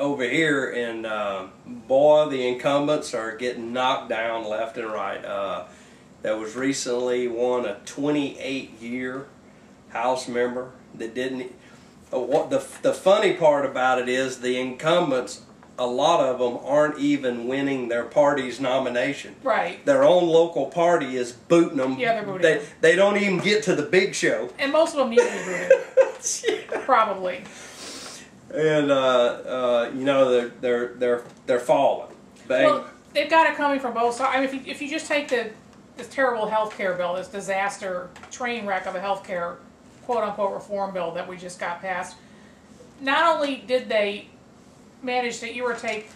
over here, and boy, the incumbents are getting knocked down left and right. There was recently a 28-year House member that didn't. What the funny part about it is the incumbents, a lot of them aren't even winning their party's nomination. Right. Their own local party is booting them. Yeah, they're booting them. They don't even get to the big show. And most of them need to be booted. Yeah. Probably. And you know, they're falling. Well, they've got it coming from both sides. I mean, if you just take this terrible health care bill, this disaster train wreck of a health care quote-unquote reform bill that we just got passed, not only did they manage to irritate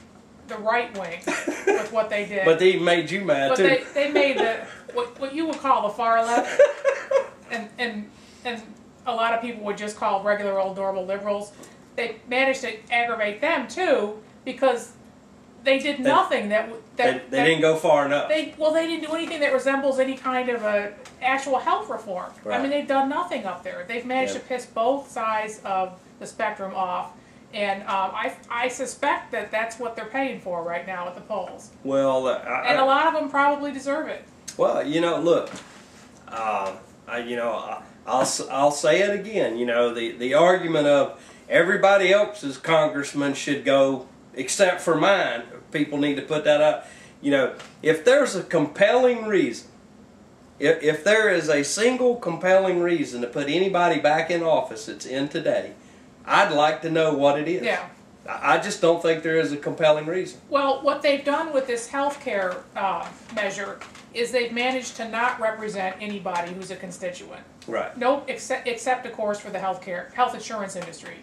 the right wing with what they did, but they made you mad too. But they made what you would call the far left, and a lot of people would just call regular old normal liberals. They managed to aggravate them too because they did nothing that they didn't go far enough. They didn't do anything that resembles any kind of a actual health reform. Right. I mean, they've done nothing up there. They've managed to piss both sides of the spectrum off, and I suspect that that's what they're paying for right now at the polls. Well, and a lot of them probably deserve it. Well, you know, look, I'll say it again. You know, the argument of everybody else's congressman should go except for mine. People need to put that up. You know, if there's a compelling reason, if there is a single compelling reason to put anybody back in office that's in today, I'd like to know what it is. Yeah. I just don't think there is a compelling reason. Well, what they've done with this health care measure is they've managed to not represent anybody who's a constituent. Right. Nope, except of course for the health insurance industry.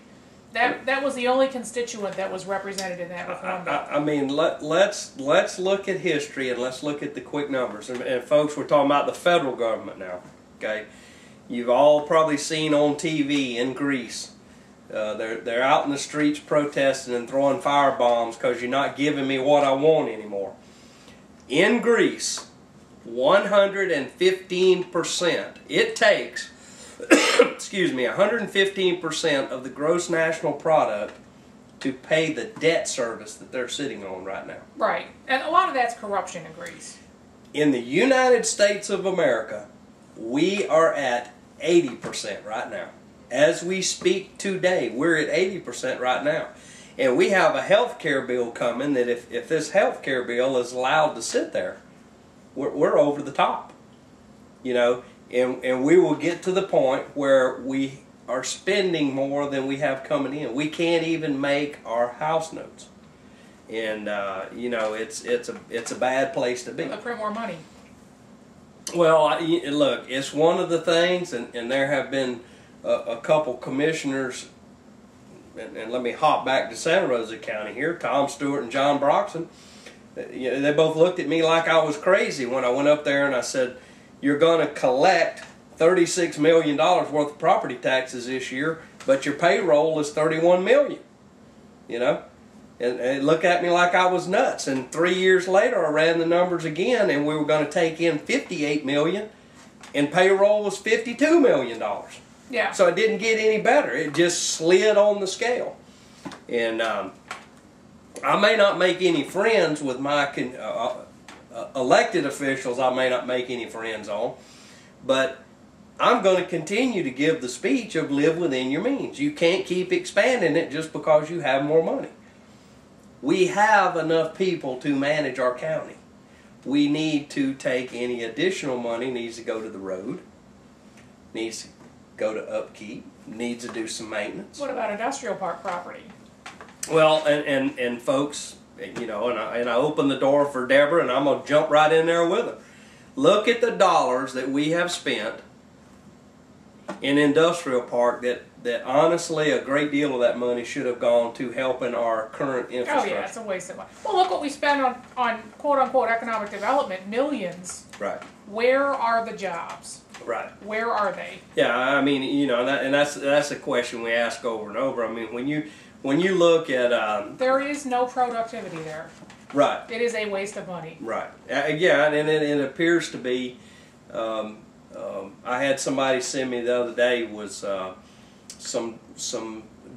That was the only constituent that was represented in that reform bill. I mean, let's look at history and let's look at the quick numbers. And folks, we're talking about the federal government now. Okay, you've all probably seen on TV in Greece. They're out in the streets protesting and throwing fire bombs because you're not giving me what I want anymore. In Greece, 115%. It takes, excuse me, 115% of the gross national product to pay the debt service that they're sitting on right now. Right, and a lot of that's corruption in Greece. In the United States of America, we are at 80% right now. As we speak today, we're at 80% right now. And we have a health care bill coming that if this health care bill is allowed to sit there, we're over the top. You know, and we will get to the point where we are spending more than we have coming in. We can't even make our house notes. And, you know, it's a bad place to be. They'll print more money. Well, look, it's one of the things, and there have been a couple commissioners, and let me hop back to Santa Rosa County here, Tom Stewart and John Broxton. You know, they both looked at me like I was crazy when I went up there and I said, you're going to collect $36 million worth of property taxes this year, but your payroll is $31 million. You know? And they looked at me like I was nuts. And 3 years later, I ran the numbers again, and we were going to take in $58 million, and payroll was $52 million. Yeah. So it didn't get any better. It just slid on the scale. And I may not make any friends with my elected officials. I may not make any friends on. But I'm going to continue to give the speech of live within your means. You can't keep expanding it just because you have more money. We have enough people to manage our county. We need to take any additional money, needs to go to the road, needs to go to upkeep, needs to do some maintenance. What about industrial park property? Well, and folks, you know, and I open the door for Deborah, and I'm going to jump right in there with her. Look at the dollars that we have spent in industrial park that honestly a great deal of that money should have gone to helping our current infrastructure. Oh yeah, it's a waste of money. Well, look what we spend on quote-unquote economic development, millions. Right. Where are the jobs? Right. Where are they? Yeah, I mean, you know, that's a question we ask over and over. I mean, when you look at there is no productivity there. Right. It is a waste of money. Right. Yeah, and it appears to be. I had somebody send me the other day was some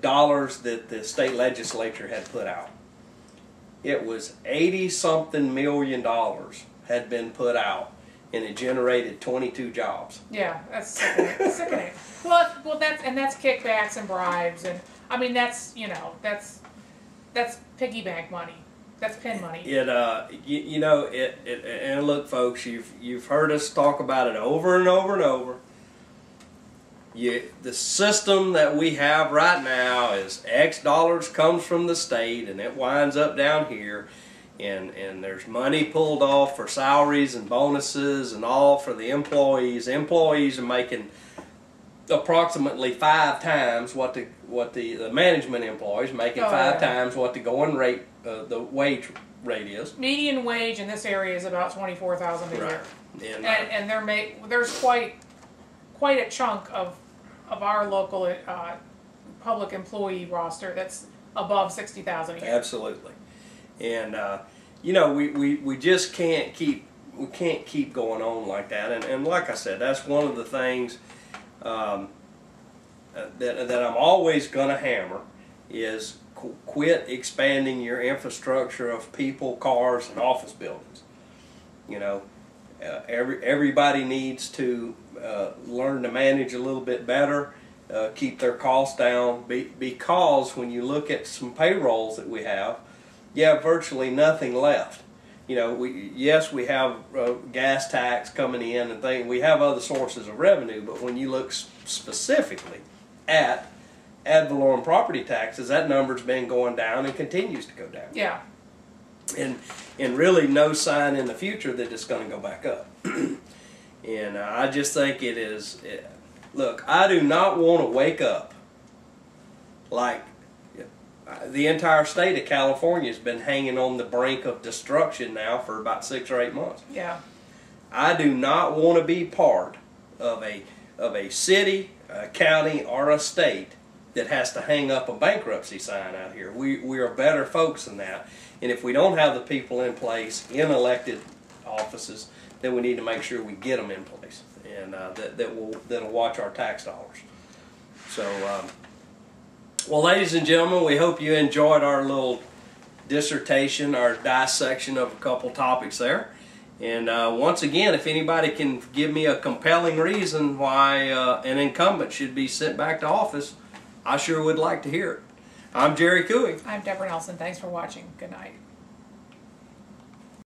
dollars that the state legislature had put out. It was 80-something million dollars had been put out, and it generated 22 jobs. Yeah, that's sickening. Sickening. Well, that's kickbacks and bribes, and I mean that's piggy bank money. That's pin money. And look, folks, you've heard us talk about it over and over and over. The system that we have right now is X dollars comes from the state and it winds up down here, and there's money pulled off for salaries and bonuses and all for the employees. Employees are making approximately 5 times what the management employees making 5 times what the going rate, the wage rate is. Median wage in this area is about $24,000 a year, and there's quite a chunk of our local public employee roster that's above $60,000 a year. Absolutely, and we just can't keep going on like that. And like I said, that's one of the things that I'm always going to hammer is quit expanding your infrastructure of people, cars, and office buildings. Everybody needs to learn to manage a little bit better, keep their costs down, because when you look at some payrolls that we have, you have virtually nothing left. Yes, we have gas tax coming in and things. We have other sources of revenue, but when you look specifically at ad valorem property taxes, that number's been going down and continues to go down. Yeah. And really no sign in the future that it's going to go back up. And I just think it is. Look, I do not want to wake up like the entire state of California has been hanging on the brink of destruction now for about 6 or 8 months. Yeah. I do not want to be part of a city, a county, or a state that has to hang up a bankruptcy sign out here. We are better folks than that. And if we don't have the people in place in elected offices, then we need to make sure we get them in place, and that'll watch our tax dollars. So, well, ladies and gentlemen, we hope you enjoyed our little dissertation, our dissection of a couple topics there. And once again, if anybody can give me a compelling reason why an incumbent should be sent back to office, I sure would like to hear it. I'm Jerry Cooey. I'm Deborah Nelson. Thanks for watching. Good night.